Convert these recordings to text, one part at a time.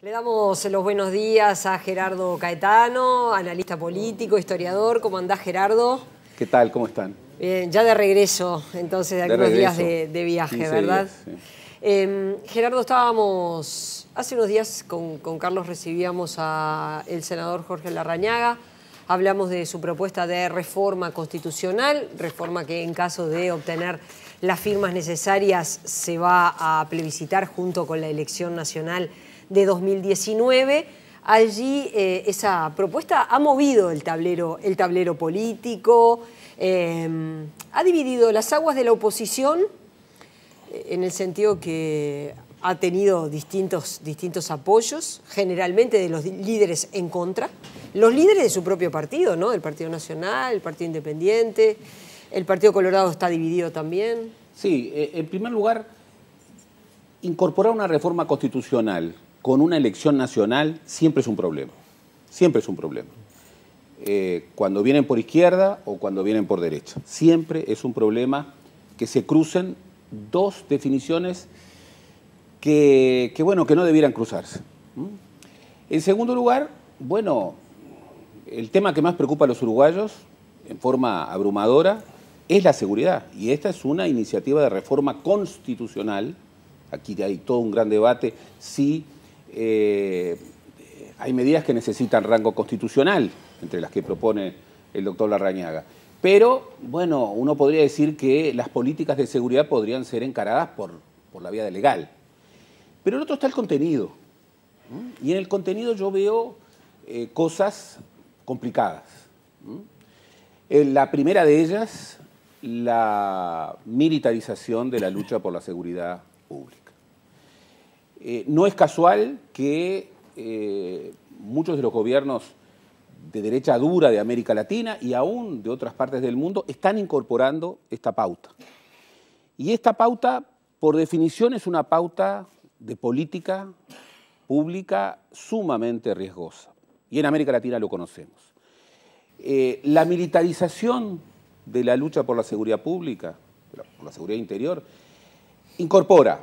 Le damos los buenos días a Gerardo Caetano, analista político, historiador. ¿Cómo andás, Gerardo? ¿Qué tal? ¿Cómo están? Bien, ya de regreso, entonces, de algunos días de viaje, ¿verdad? Días, sí. Gerardo, estábamos hace unos días con Carlos, recibíamos al senador Jorge Larrañaga. Hablamos de su propuesta de reforma constitucional, reforma que en caso de obtener las firmas necesarias se va a plebiscitar junto con la elección nacional de 2019. Allí esa propuesta ha movido el tablero político, ha dividido las aguas de la oposición en el sentido que ha tenido distintos apoyos, generalmente de los líderes en contra, los líderes de su propio partido, ¿no? El Partido Nacional, el Partido Independiente, el Partido Colorado está dividido también. Sí, en primer lugar, incorporar una reforma constitucional con una elección nacional siempre es un problema. Siempre es un problema. Cuando vienen por izquierda o cuando vienen por derecha. Siempre es un problema que se crucen dos definiciones que no debieran cruzarse. En segundo lugar, bueno, el tema que más preocupa a los uruguayos, en forma abrumadora, es la seguridad. Y esta es una iniciativa de reforma constitucional. Aquí hay todo un gran debate si hay medidas que necesitan rango constitucional, entre las que propone el doctor Larrañaga. Pero, bueno, uno podría decir que las políticas de seguridad podrían ser encaradas por la vía legal. Pero en otro está el contenido. Y en el contenido yo veo cosas complicadas. La primera de ellas, la militarización de la lucha por la seguridad pública. No es casual que muchos de los gobiernos de derecha dura de América Latina y aún de otras partes del mundo están incorporando esta pauta. Y esta pauta, por definición, es una pauta de política pública sumamente riesgosa. Y en América Latina lo conocemos. La militarización de la lucha por la seguridad pública, por la seguridad interior, incorpora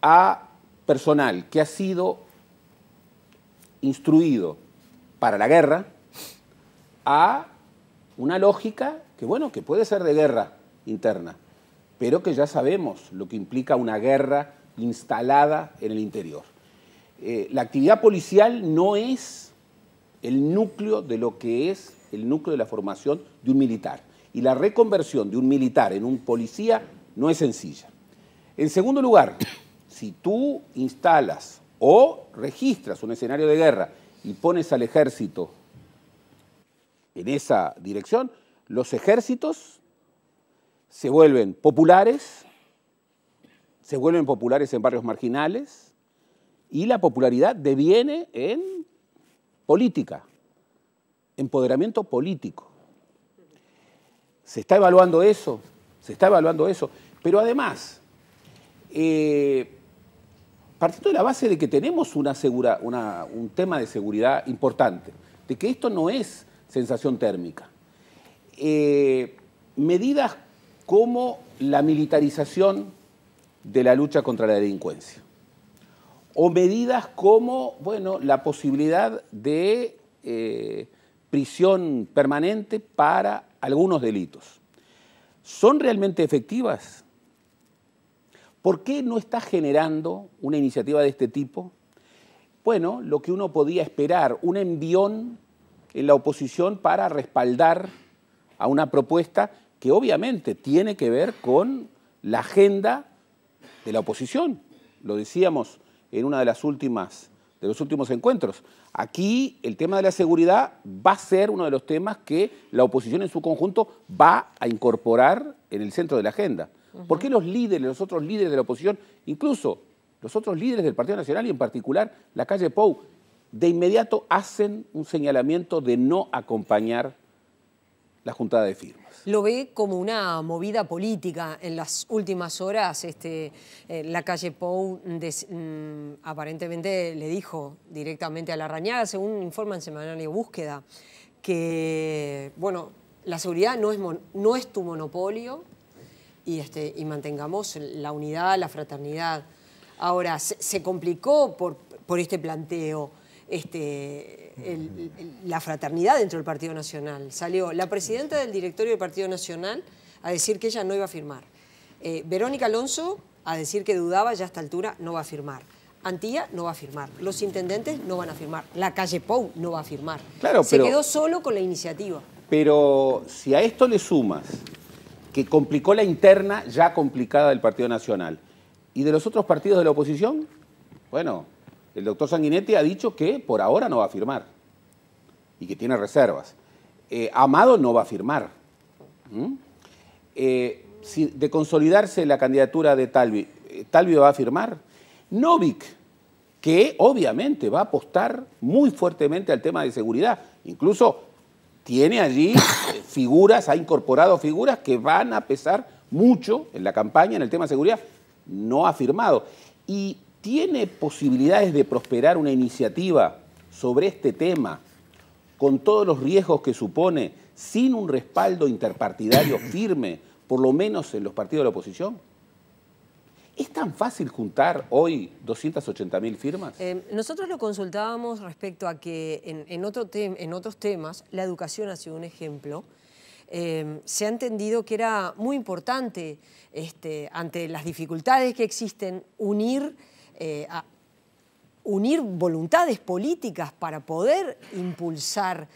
a personal que ha sido instruido para la guerra a una lógica que, bueno, que puede ser de guerra interna, pero que ya sabemos lo que implica una guerra instalada en el interior. La actividad policial no es el núcleo de lo que es el núcleo de la formación de un militar. Y la reconversión de un militar en un policía no es sencilla. En segundo lugar, si tú instalas o registras un escenario de guerra y pones al ejército en esa dirección, los ejércitos se vuelven populares en barrios marginales y la popularidad deviene en política, empoderamiento político. Se está evaluando eso, pero además, partiendo de la base de que tenemos un tema de seguridad importante, de que esto no es sensación térmica, medidas como la militarización de la lucha contra la delincuencia, o medidas como, bueno, la posibilidad de prisión permanente para algunos delitos. ¿Son realmente efectivas? ¿Por qué no está generando una iniciativa de este tipo? Bueno, lo que uno podía esperar, un envión en la oposición para respaldar a una propuesta que obviamente tiene que ver con la agenda de la oposición. Lo decíamos en una de los últimos encuentros. Aquí el tema de la seguridad va a ser uno de los temas que la oposición en su conjunto va a incorporar en el centro de la agenda. ¿Por qué los otros líderes de la oposición, incluso los otros líderes del Partido Nacional y en particular la calle Pou, de inmediato hacen un señalamiento de no acompañar la juntada de firmas? Lo ve como una movida política. En las últimas horas, la calle Pou aparentemente le dijo directamente a Larrañaga, según informa en Semanario Búsqueda, que, bueno, la seguridad no es tu monopolio y mantengamos la unidad, la fraternidad. Ahora, se complicó por este planteo la fraternidad dentro del Partido Nacional. Salió la presidenta del directorio del Partido Nacional a decir que ella no iba a firmar. Verónica Alonso a decir que dudaba, ya a esta altura no va a firmar. Antía no va a firmar. Los intendentes no van a firmar. La calle Pou no va a firmar. Claro, se quedó solo con la iniciativa. Pero si a esto le sumas que complicó la interna ya complicada del Partido Nacional y de los otros partidos de la oposición, bueno, el doctor Sanguinetti ha dicho que por ahora no va a firmar y que tiene reservas. Amado no va a firmar. Si de consolidarse la candidatura de Talvi, ¿Talvi va a firmar? Novik, que obviamente va a apostar muy fuertemente al tema de seguridad. Incluso tiene allí figuras, ha incorporado figuras que van a pesar mucho en la campaña en el tema de seguridad. No ha firmado. Y tiene posibilidades de prosperar una iniciativa sobre este tema con todos los riesgos que supone, sin un respaldo interpartidario firme, por lo menos en los partidos de la oposición. ¿Es tan fácil juntar hoy 280.000 firmas? Nosotros lo consultábamos respecto a que en otros temas, la educación ha sido un ejemplo. Se ha entendido que era muy importante, ante las dificultades que existen, unir voluntades políticas para poder impulsar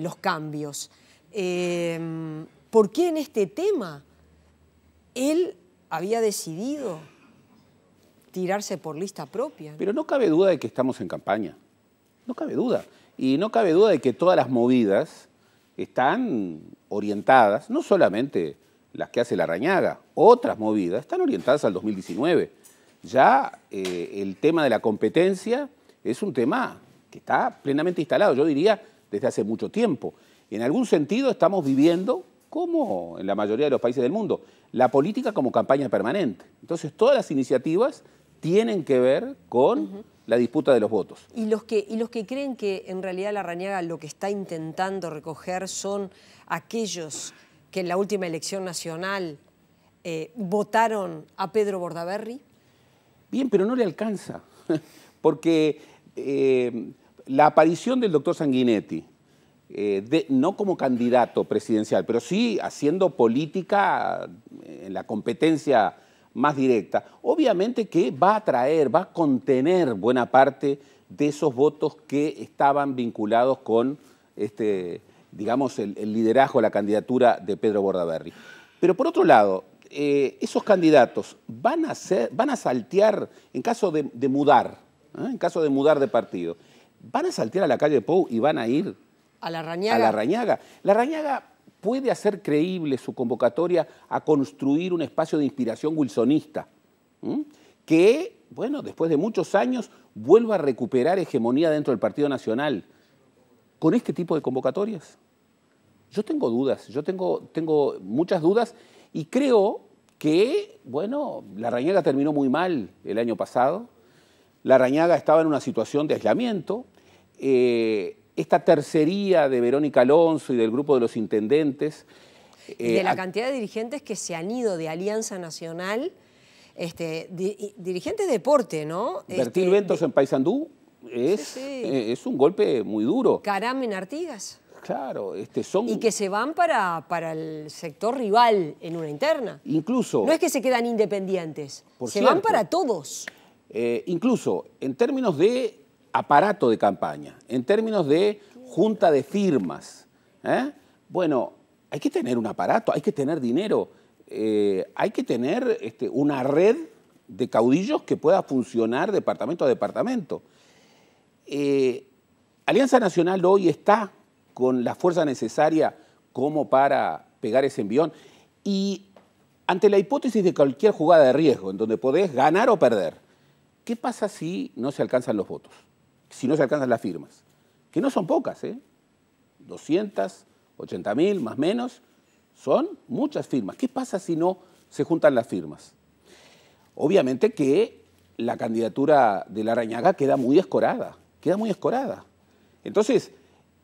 los cambios. ¿Por qué en este tema él había decidido tirarse por lista propia? Pero no cabe duda de que estamos en campaña. No cabe duda. Y no cabe duda de que todas las movidas están orientadas, no solamente las que hace Larrañaga, otras movidas están orientadas al 2019. Ya el tema de la competencia es un tema que está plenamente instalado, yo diría, desde hace mucho tiempo. En algún sentido estamos viviendo, como en la mayoría de los países del mundo, la política como campaña permanente. Entonces todas las iniciativas tienen que ver con la disputa de los votos. Y los que creen que en realidad Larrañaga lo que está intentando recoger son aquellos que en la última elección nacional votaron a Pedro Bordaberry. Bien, pero no le alcanza, porque la aparición del doctor Sanguinetti, no como candidato presidencial, pero sí haciendo política en la competencia más directa, obviamente que va a atraer, va a contener buena parte de esos votos que estaban vinculados con, digamos, el liderazgo, la candidatura de Pedro Bordaberry. Pero por otro lado, esos candidatos van a saltear, en caso de mudar, en caso de mudar de partido, van a saltear a la calle Pou y van a ir a Larrañaga. Larrañaga puede hacer creíble su convocatoria a construir un espacio de inspiración wilsonista, que, bueno, después de muchos años, vuelva a recuperar hegemonía dentro del Partido Nacional. ¿Con este tipo de convocatorias? Yo tengo dudas, yo tengo muchas dudas y creo que, bueno, Larrañaga terminó muy mal el año pasado. Larrañaga estaba en una situación de aislamiento. Esta tercería de Verónica Alonso y del grupo de los intendentes. De la cantidad de dirigentes que se han ido de Alianza Nacional, dirigentes de deporte, ¿no? Bertil Ventos en Paysandú es un golpe muy duro. Caram en Artigas. Claro, son... Y que se van para el sector rival en una interna. Incluso... No es que se quedan independientes, se van para todos. Incluso en términos de aparato de campaña, en términos de junta de firmas, bueno, hay que tener un aparato, hay que tener dinero, hay que tener una red de caudillos que pueda funcionar departamento a departamento. Alianza Nacional hoy está con la fuerza necesaria como para pegar ese envión y ante la hipótesis de cualquier jugada de riesgo en donde podés ganar o perder, ¿qué pasa si no se alcanzan los votos? Si no se alcanzan las firmas, que no son pocas, 280.000 más o menos, son muchas firmas. ¿Qué pasa si no se juntan las firmas? Obviamente que la candidatura de Larrañaga queda muy escorada, Entonces,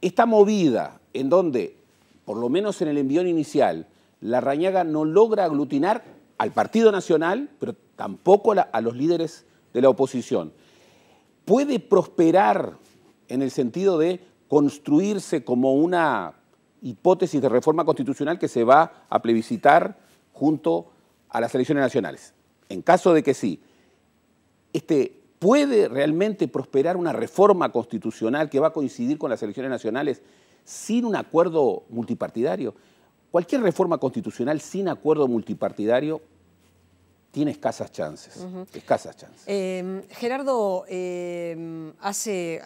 esta movida en donde, por lo menos en el envión inicial, Larrañaga no logra aglutinar al Partido Nacional, pero tampoco a los líderes de la oposición. puede prosperar en el sentido de construirse como una hipótesis de reforma constitucional que se va a plebiscitar junto a las elecciones nacionales. En caso de que sí, ¿puede realmente prosperar una reforma constitucional que va a coincidir con las elecciones nacionales sin un acuerdo multipartidario? Cualquier reforma constitucional sin acuerdo multipartidario tiene escasas chances, escasas chances. Gerardo, hace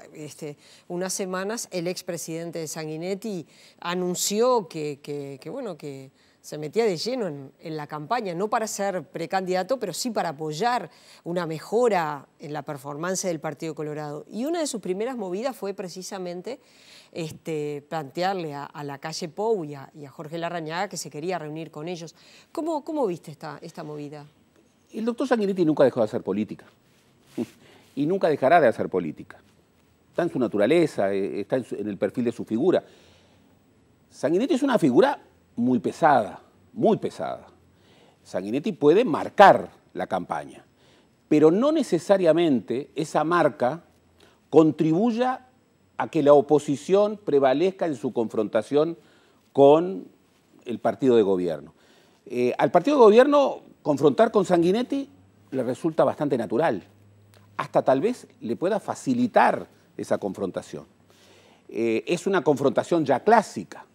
unas semanas el expresidente Sanguinetti anunció que se metía de lleno en la campaña, no para ser precandidato, pero sí para apoyar una mejora en la performance del Partido Colorado. Y una de sus primeras movidas fue precisamente plantearle a la calle Pou y a Jorge Larrañaga que se quería reunir con ellos. ¿Cómo viste esta movida? El doctor Sanguinetti nunca dejó de hacer política y nunca dejará de hacer política. Está en su naturaleza, está en el perfil de su figura. Sanguinetti es una figura muy pesada, muy pesada. Sanguinetti puede marcar la campaña, pero no necesariamente esa marca contribuya a que la oposición prevalezca en su confrontación con el partido de gobierno. Al partido de gobierno confrontar con Sanguinetti le resulta bastante natural, hasta tal vez le pueda facilitar esa confrontación. Es una confrontación ya clásica.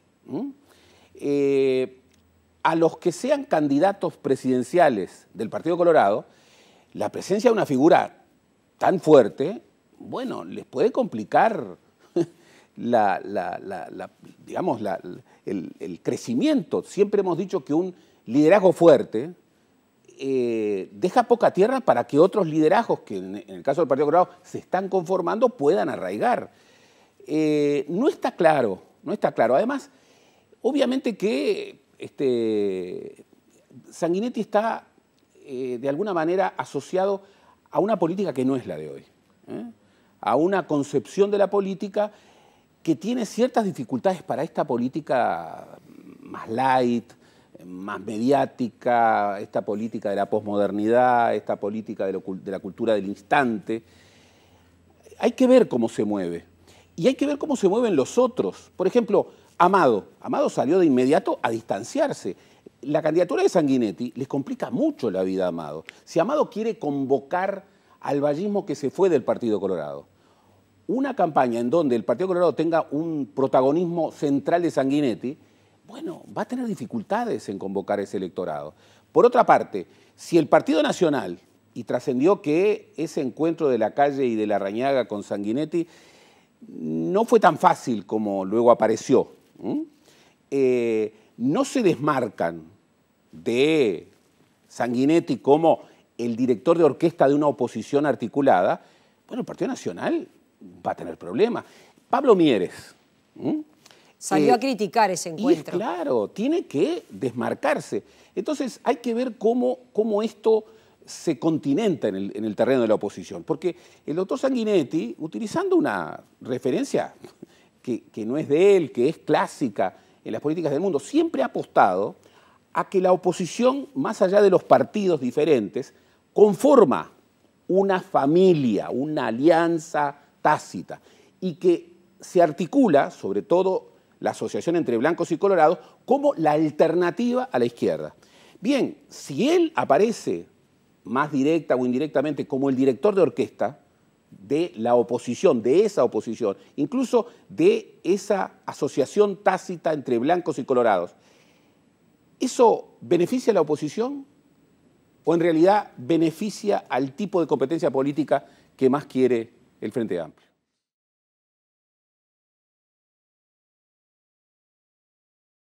A los que sean candidatos presidenciales del Partido Colorado, la presencia de una figura tan fuerte, bueno, les puede complicar el crecimiento. Siempre hemos dicho que un liderazgo fuerte deja poca tierra para que otros liderazgos que en el caso del Partido Colorado se están conformando puedan arraigar. No está claro, no está claro. Además, obviamente que Sanguinetti está de alguna manera asociado a una política que no es la de hoy, a una concepción de la política que tiene ciertas dificultades para esta política más light, más mediática, esta política de la posmodernidad, esta política de la cultura del instante. Hay que ver cómo se mueve. Y hay que ver cómo se mueven los otros. Por ejemplo, Amado salió de inmediato a distanciarse. La candidatura de Sanguinetti les complica mucho la vida a Amado. Si Amado quiere convocar al vallismo que se fue del Partido Colorado, una campaña en donde el Partido Colorado tenga un protagonismo central de Sanguinetti, bueno, va a tener dificultades en convocar ese electorado. Por otra parte, si el Partido Nacional, y trascendió que ese encuentro de la calle y de Larrañaga con Sanguinetti no fue tan fácil como luego apareció, no se desmarcan de Sanguinetti como el director de orquesta de una oposición articulada, bueno, el Partido Nacional va a tener problemas. Pablo Mieres salió a criticar ese encuentro. Y claro, tiene que desmarcarse. Entonces hay que ver cómo esto se continenta en el terreno de la oposición. Porque el doctor Sanguinetti, utilizando una referencia que no es de él, que es clásica en las políticas del mundo, siempre ha apostado a que la oposición, más allá de los partidos diferentes, conforma una familia, una alianza tácita, y que se articula, sobre todo la asociación entre blancos y colorados, como la alternativa a la izquierda. Bien, si él aparece más directa o indirectamente como el director de orquesta de la oposición, de esa oposición, incluso de esa asociación tácita entre blancos y colorados, ¿eso beneficia a la oposición o en realidad beneficia al tipo de competencia política que más quiere el Frente Amplio?